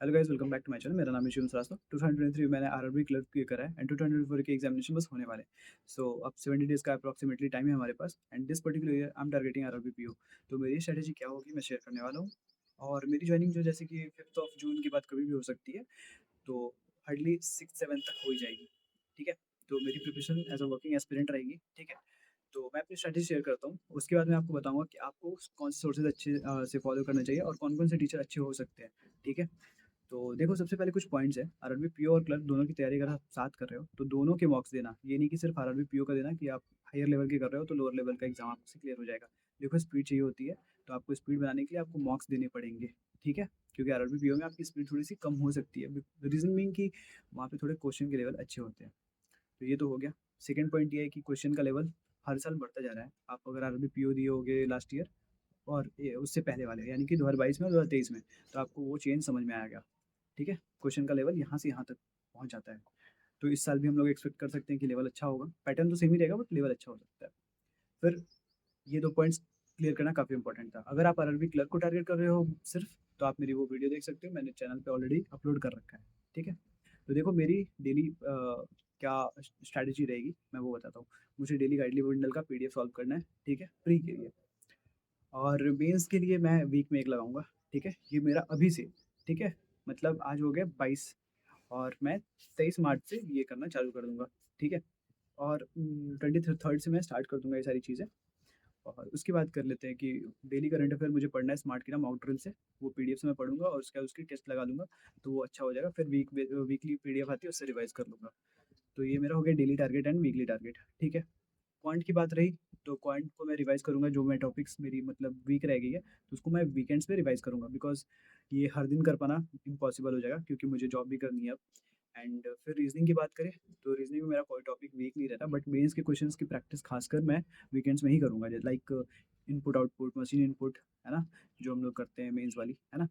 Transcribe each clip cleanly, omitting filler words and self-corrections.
Hello guys, welcome back to my channel. मेरा नाम है शिवम श्रीवास्तव। 2023 मैंने आरआरबी क्लियर किया करा है एंड 2024 के एग्जामिनेशन बस होने वाले हैं। सो अब 70 डेज का अप्रॉक्सीमेटली टाइम है हमारे पास and this particular year I am targeting RRB PO. तो मेरी स्ट्रेटजी क्या होगी मैं शेयर करने वाला हूँ। और मेरी ज्वाइनिंग जो जैसे कि 5 ऑफ जून के बाद कभी भी हो सकती है, तो हार्डली 6-7 तक हो ही जाएगी। ठीक है, तो मेरी preparation as a working aspirant रहेगी। ठीक है, तो मैं अपनी स्ट्रेटजी शेयर करता हूँ, उसके बाद मैं आपको बताऊंगा कि आपको कौन से सोर्सेज अच्छे से फॉलो करना चाहिए और कौन कौन से टीचर अच्छे हो सकते हैं। ठीक है, तो देखो सबसे पहले कुछ पॉइंट्स है। आरआरबी पीओ और क्लर्क दोनों की तैयारी अगर आप साथ कर रहे हो तो दोनों के मॉक्स देना, ये नहीं कि सिर्फ आरआरबी पीओ का देना कि आप हायर लेवल के कर रहे हो तो लोअर लेवल का एग्जाम आपसे क्लियर हो जाएगा। देखो स्पीड चाहिए होती है, तो आपको स्पीड बनाने के लिए आपको मॉक्स देने पड़ेंगे। ठीक है, क्योंकि आरआरबी पीओ में आपकी स्पीड थोड़ी सी कम हो सकती है, रीजन मीन कि वहाँ पे थोड़े क्वेश्चन के लेवल अच्छे होते हैं। तो ये तो हो गया। सेकेंड पॉइंट ये है कि क्वेश्चन का लेवल हर साल बढ़ता जा रहा है। आप अगर आरआरबी पीओ दिए होगे लास्ट ईयर और उससे पहले वाले यानी कि 2022 में और 2023 में, तो आपको वो चेंज समझ में आएगा। ठीक है, क्वेश्चन का लेवल यहाँ से यहाँ तक पहुँच जाता है। तो इस साल भी हम लोग एक्सपेक्ट कर सकते हैं कि लेवल अच्छा होगा। पैटर्न तो सेम ही रहेगा बट लेवल अच्छा हो सकता है। फिर ये 2 पॉइंट्स क्लियर करना काफ़ी इंपॉर्टेंट था। अगर आप आरआरबी क्लर्क को टारगेट कर रहे हो सिर्फ, तो आप मेरी वो वीडियो देख सकते हो, मैंने चैनल पे ऑलरेडी अपलोड कर रखा है। ठीक है, तो देखो मेरी डेली क्या स्ट्रैटेजी रहेगी मैं वो बताता हूँ। मुझे डेली गाइडली बंडल का पीडीएफ सॉल्व करना है। ठीक है, प्री के लिए। और मेंस के लिए मैं वीक में एक लगाऊंगा। ठीक है, ये मेरा अभी से। ठीक है, मतलब आज हो गया 22 और मैं 23 मार्च से ये करना चालू कर दूंगा। ठीक है, और 23rd से मैं स्टार्ट कर दूंगा ये सारी चीज़ें। और उसकी बात कर लेते हैं कि डेली करंट अफेयर मुझे पढ़ना है स्मार्ट की ना मॉक ड्रिल से। वो पीडीएफ से मैं पढ़ूंगा और उसके बाद उसकी टेस्ट लगा लूंगा, तो वो अच्छा हो जाएगा। फिर वीकली पीडीएफ आती है, उससे रिवाइज कर लूंगा। तो ये मेरा हो गया daily target and weekly target. ठीक है, क्वांट की बात रही, तो क्वांट को मैं रिवाइज करूंगा। जो मैं टॉपिक्स मेरी मतलब वीक रह गई है तो उसको मैं वीकेंड्स पे रिवाइज करूंगा, बिकॉज ये हर दिन कर पाना इम्पॉसिबल हो जाएगा क्योंकि मुझे जॉब भी करनी है अब। एंड फिर रीजनिंग की बात करें, तो रीजनिंग में मेरा कोई टॉपिक वीक नहीं रहता, बट मेंस के क्वेश्चंस की प्रैक्टिस खासकर मैं वीकेंड्स में ही करूंगा। Like input output machine input, है ना, जो हम लोग करते हैं मेंस वाली, है ना।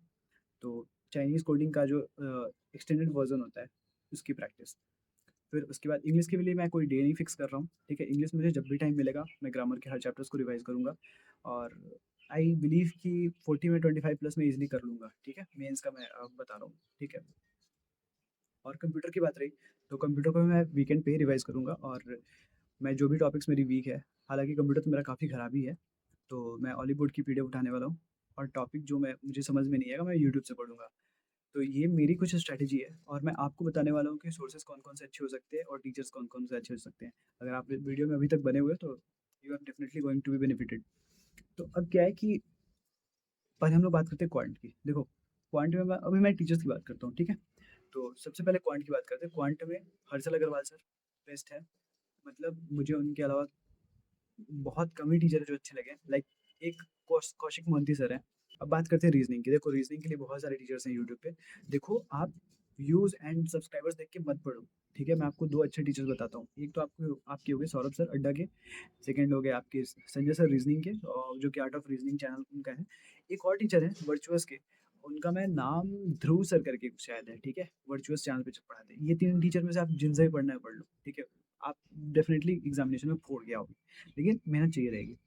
तो चाइनीज़ कोडिंग का जो एक्सटेंडेड वर्जन होता है उसकी प्रैक्टिस। फिर उसके बाद इंग्लिश के लिए मैं कोई डे नहीं फिक्स कर रहा हूँ। ठीक है, इंग्लिश मुझे जब भी टाइम मिलेगा मैं ग्रामर के हर चैप्टर्स को रिवाइज करूँगा। और आई बिलीव कि 40 में 25 प्लस में इजीली कर लूँगा। ठीक है, मेंस का मैं बता रहा हूँ। ठीक है, और कंप्यूटर की बात रही, तो कंप्यूटर को मैं वीकेंड पे ही रिवाइज करूँगा। और मैं जो भी टॉपिक्स मेरी वीक है, हालांकि कंप्यूटर तो मेरा काफ़ी ख़राब ही है, तो मैं हॉलीवुड की पीडीएफ उठाने वाला हूँ। और टॉपिक जो मैं मुझे समझ में नहीं आएगा मैं यूट्यूब से पढ़ूंगा। तो ये मेरी कुछ स्ट्रैटेजी है और मैं आपको बताने वाला हूँ कि सोर्सेज कौन-कौन से अच्छे हो सकते हैं और टीचर्स कौन-कौन से अच्छे हो सकते हैं। अगर आप इस वीडियो में अभी तक बने हुए हैं तो you are definitely going to be benefited. तो अब क्या है कि पहले हम लोग बात करते हैं क्वांट की। देखो क्वांट में मैं टीचर्स की बात करता हूँ। ठीक है, तो सबसे पहले क्वांट की बात करते हैं। क्वांट में हर्षल अग्रवाल सर बेस्ट है। मतलब मुझे उनके अलावा बहुत कम ही टीचर है जो अच्छे लगे। लाइक एक कौशिक मोहंती सर हैं। अब बात करते हैं रीजनिंग की। देखो रीजनिंग के लिए बहुत सारे टीचर्स हैं यूट्यूब पे। देखो आप व्यूज एंड सब्सक्राइबर्स देख के मत पढ़ो। ठीक है, मैं आपको दो अच्छे टीचर्स बताता हूँ। एक तो आपको आपके हो गए सौरभ सर अड्डा के। सेकंड हो गए आपके संजय सर रीजनिंग के, और जो कि आर्ट ऑफ रीजनिंग चैनल उनका है। एक और टीचर है वर्चुअस के, उनका मैं नाम ध्रुव सर करके कुछ शायद है। ठीक है, वर्चुअस चैनल पे पढ़ाते हैं। ये तीन टीचर में से आप जिनसे भी पढ़ना है पढ़ लो। ठीक है, आप डेफिनेटली एग्जामिनेशन में फोड़ गया होगी, लेकिन मेहनत चाहिए रहेगी।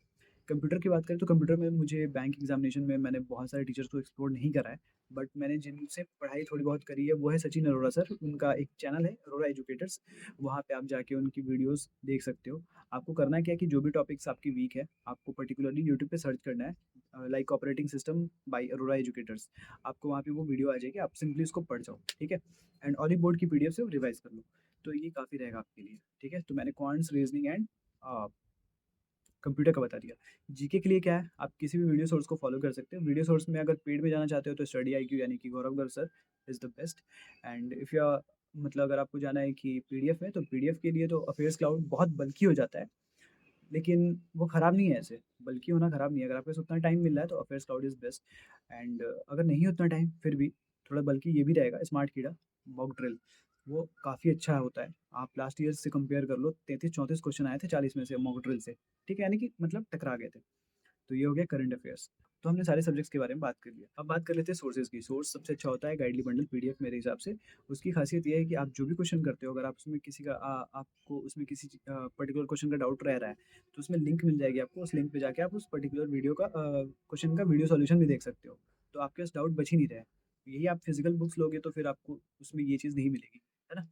कंप्यूटर की बात करें तो कंप्यूटर में मुझे बैंक एग्जामिनेशन में मैंने बहुत सारे टीचर्स को एक्सप्लोर नहीं करा है, बट मैंने जिनसे पढ़ाई थोड़ी बहुत करी है वो है सचिन अरोड़ा सर। उनका एक चैनल है अरोड़ा एजुकेटर्स, वहाँ पे आप जाके उनकी वीडियोस देख सकते हो। आपको करना क्या है कि जो भी टॉपिक्स आपकी वीक है आपको पर्टिकुलरली यूट्यूब पे सर्च करना है, like operating system by Arora educators. आपको वहाँ पे वो वीडियो आ जाएगी, आप सिंपली उसको पढ़ जाओ। ठीक है, एंड ऑली बोर्ड की पीडीएफ से रिवाइज कर लो। तो ये काफ़ी रहेगा आपके लिए। ठीक है, तो मैंने क्वांट्स रीजनिंग एंड कंप्यूटर का बता दिया। जीके के लिए क्या है, आप किसी भी वीडियो सोर्स को फॉलो कर सकते हो। वीडियो सोर्स में अगर पेड में जाना चाहते हो तो स्टडी आईक्यू यानी कि Gaurav Garg sir is the best. And if you मतलब अगर आपको जाना है कि पीडीएफ में, तो पीडीएफ के लिए तो अफेयर्स क्लाउड बहुत बल्की हो जाता है, लेकिन वो ख़राब नहीं है ऐसे। बल्कि होना ख़राब नहीं है, अगर आपके पास उतना टाइम मिल रहा है तो affairs cloud is best. And अगर नहीं है उतना टाइम फिर भी थोड़ा बल्कि ये भी रहेगा स्मार्ट कीड़ा मॉक ड्रिल। वो काफ़ी अच्छा होता है। आप लास्ट ईयर से कंपेयर कर लो, 33-34 क्वेश्चन आए थे 40 में से मॉक ड्रिल से। ठीक है, यानी कि मतलब टकरा गए थे। तो ये हो गया करंट अफेयर्स। तो हमने सारे सब्जेक्ट्स के बारे में बात कर लिया। अब बात कर लेते हैं सोर्सेज़ की। सोर्स सबसे अच्छा होता है गाइडली बंडल पीडीएफ मेरे हिसाब से। उसकी खासियत ये है कि आप जो भी क्वेश्चन करते हो, अगर आप उसमें किसी का आपको उसमें किसी पर्टिकुलर क्वेश्चन का डाउट रह रहा है, तो उसमें लिंक मिल जाएगी आपको। उस लिंक पे जाके आप उस पर्टिकुलर वीडियो का क्वेश्चन का वीडियो सॉल्यूशन भी देख सकते हो। तो आपके पास डाउट बच ही नहीं रहा है। यही आप फिज़िकल बुक्स लोगे तो फिर आपको उसमें ये चीज़ नहीं मिलेगी, है ना?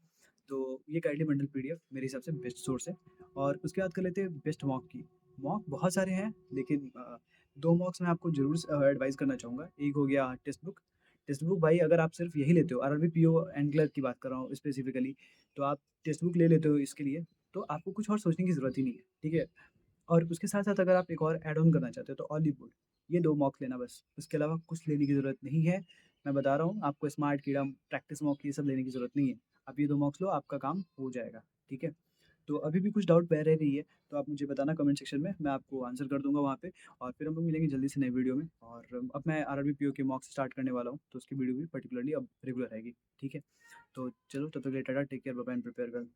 तो ये काइंडली बंडल पीडीएफ मेरे हिसाब से बेस्ट सोर्स है। और उसके बाद कर लेते हैं बेस्ट मॉक की। मॉक बहुत सारे हैं, लेकिन 2 मॉक्स मैं आपको ज़रूर एडवाइस करना चाहूँगा। एक हो गया टेक्स्ट बुक। टेक्स्ट बुक भाई अगर आप सिर्फ़ यही लेते हो, आरआरबी, पीओ एंड क्लर्क की बात कर रहा हूँ स्पेसिफ़िकली, तो आप टेक्स्ट बुक ले लेते हो इसके लिए, तो आपको कुछ और सोचने की ज़रूरत ही नहीं है, ठीक है? और उसके साथ-साथ अगर आप एक और ऐड ऑन करना चाहते हो तो हॉलीवुड, ये 2 मॉक लेना बस, उसके अलावा कुछ लेने की ज़रूरत नहीं है। मैं बता रहा हूँ आपको, स्मार्ट कीड़ा, प्रैक्टिस मॉक ये सब लेने की ज़रूरत नहीं है। आप ये 2 मॉक्स लो, आपका काम हो जाएगा, ठीक है? तो अभी भी कुछ डाउट रह रही है, तो आप मुझे बताना कमेंट सेक्शन में, मैं आपको आंसर कर दूँगा वहाँ पे। और फिर हम लोग मिलेंगे जल्दी से नई वीडियो में। और अब मैं आरआरबी, पीओ के मॉक्स स्टार्ट करने वाला हूँ, तो उसकी वीडियो भी पर्टिकुलरली अब रेगुलर आएगी, ठीक है? तो चलो तब तक के लिए tata, take care, bye bye and prepare well.